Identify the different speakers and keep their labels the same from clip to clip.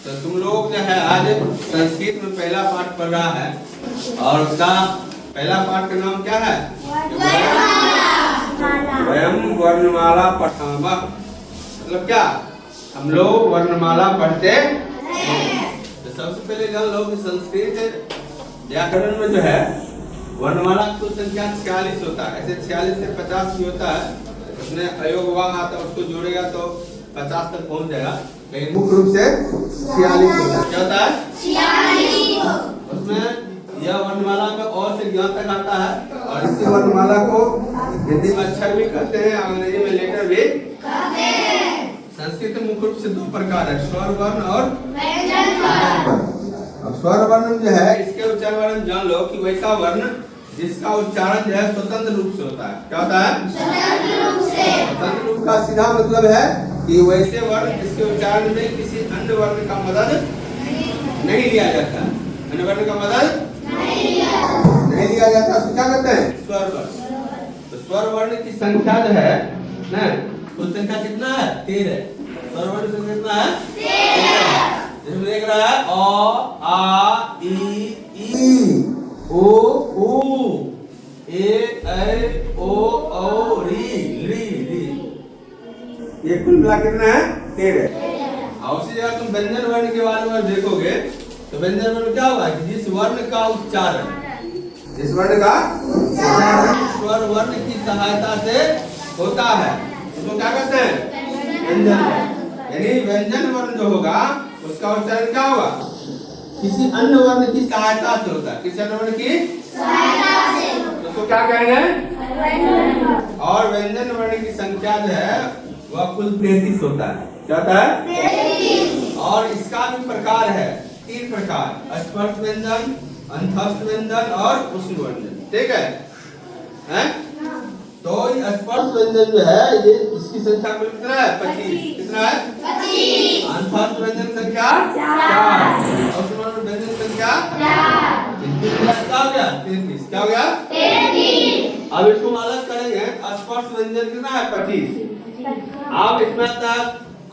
Speaker 1: तो तुम लोग जो है आज संस्कृत में पहला पाठ पढ़ रहा है और उसका पहला पाठ का नाम क्या है? वयम वर्णमाला पठामः। मतलब क्या? हम लोग वर्णमाला पढ़ते हैं। तो सबसे पहले जान लो कि संस्कृत व्याकरण में जो है वर्णमाला की संख्या 46 होता है। ऐसे 46 से 50 भी होता है, उसमें अयोग वांग आता है, उसको जोड़ेगा तो 50 तक पहुंच जाएगा, लेकिन मुख्य रूप से 46 होता है। क्या होता है? 46। उसमें यह वर्णमाला का और से ज्ञान तक आता है और इसी वर्णमाला को हिंदी में अक्षर भी कहते हैं, अंग्रेजी में लेटर भी कहते हैं। संस्कृत में मुख्य रूप से दो प्रकार है, स्वर वर्ण और व्यंजन वर्ण। अब स्वर वर्ण जो है इसके उच्चारण जान लो कि वैसा वर्ण जिसका उच्चारण जो है स्वतंत्र रूप से होता है। क्या होता है? स्वतंत्र रूप से। स्वतंत्र रूप का सीधा मतलब है कि वैसे वर्ण जिसके उच्चारण में किसी अन्य वर्ण का मदद नहीं लिया जाता। अन्य वर्ण का मदद नहीं लिया जाता, उसको क्या कहते हैं? स्वर वर्ण। तो स्वर वर्ण की संख्या जो है ना, कुल संख्या कितना है? 13। स्वर वर्ण की संख्या कितना है? 13। इसमें देख रहा है अ, आ, ई, ओ, ऊ, ए, ओ, री। ये कुल मिला कितना है? 13। और उसी जगह तुम व्यंजन वर्ण के बारे में देखोगे तो व्यंजन वर्ण क्या होगा कि जिस वर्ण का उच्चारण स्वर वर्ण की सहायता से होता है उसको क्या कहते हैं? व्यंजन वर्ण। यानी व्यंजन वर्ण जो होगा उसका उच्चारण क्या होगा? किसी अन्य वर्ण की सहायता से होता है। किसी अन्य वर्ण की सहायता से उसको क्या कहेंगे? और व्यंजन वर्ण की संख्या जो है वह कुल 33 होता है। क्या होता है? 33। और इसका भी प्रकार है 3 प्रकार, स्पर्श व्यंजन, अंतस्थ व्यंजन और उष्ण व्यंजन। ठीक है? हैं? तो ये स्पर्श व्यंजन जो है ये इसकी संख्या कुल कितना है? 25। कितना है? 25। अंतस्थ व्यंजन संख्या 4। उष्ण व्यंजन संख्या 4। क्या हो गया? 33। क्या हो गया? 33। अब इसको अलग करेंगे। स्पर्श व्यंजन कितना है? 25। अब इसमें आता है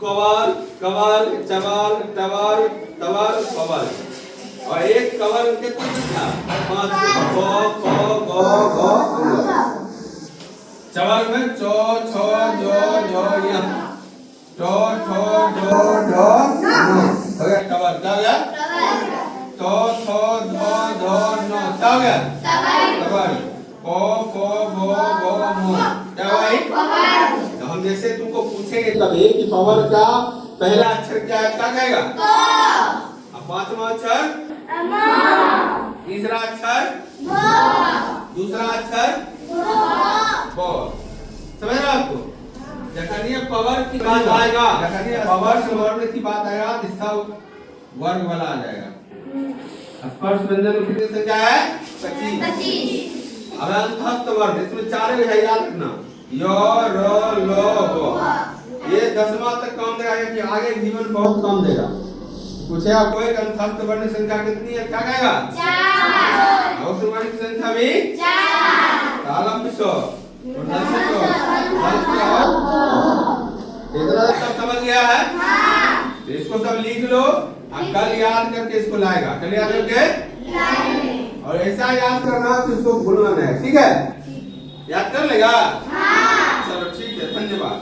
Speaker 1: कवल, कवल, चवल, टवल, तवल, पवल। और एक कवल के कुछ संख्या 5। चवल में चो, छो, जो, या टो, ठो, डो, हो गया टवल। क्या हो गया? तो, थो, धो, नो। क्या हो गया? टवल। पो, बो, मो। क्या हुआ? तो हम जैसे तुमको पूछेंगे कभी कि पवल का पहला अक्षर क्या है, क्या कहेगा? अब पांचवा अक्षर तीसरा अक्षर दूसरा अक्षर बो। समझ रहे आपको? जखनी पवर की बात आएगा, जखनी पवर से वर्ण की बात आएगा तो इसका वर्ग वाला आ जाएगा। स्पर्श व्यंजन कितनी संख्या है? 25। अब अंतस्थ वर्ण इसमें 4 है, याद रखना। यो, रो, लो, वो। ये 10वां तक काम देगा कि आगे जीवन बहुत कम देगा। पूछे आपको एक अंतस्थ वर्ण संख्या कितनी है, क्या कहेगा? 4। और उष्ण वर्ण की संख्या भी 4। तालम पिसो इतना सब समझ गया है? हाँ। तो इसको सब लिख लो और कल याद करके इसको लाएगा। कल याद करके और ऐसा याद करना कि उसको भूलना नहीं। ठीक है? याद कर लेगा? हाँ। चलो ठीक है, धन्यवाद।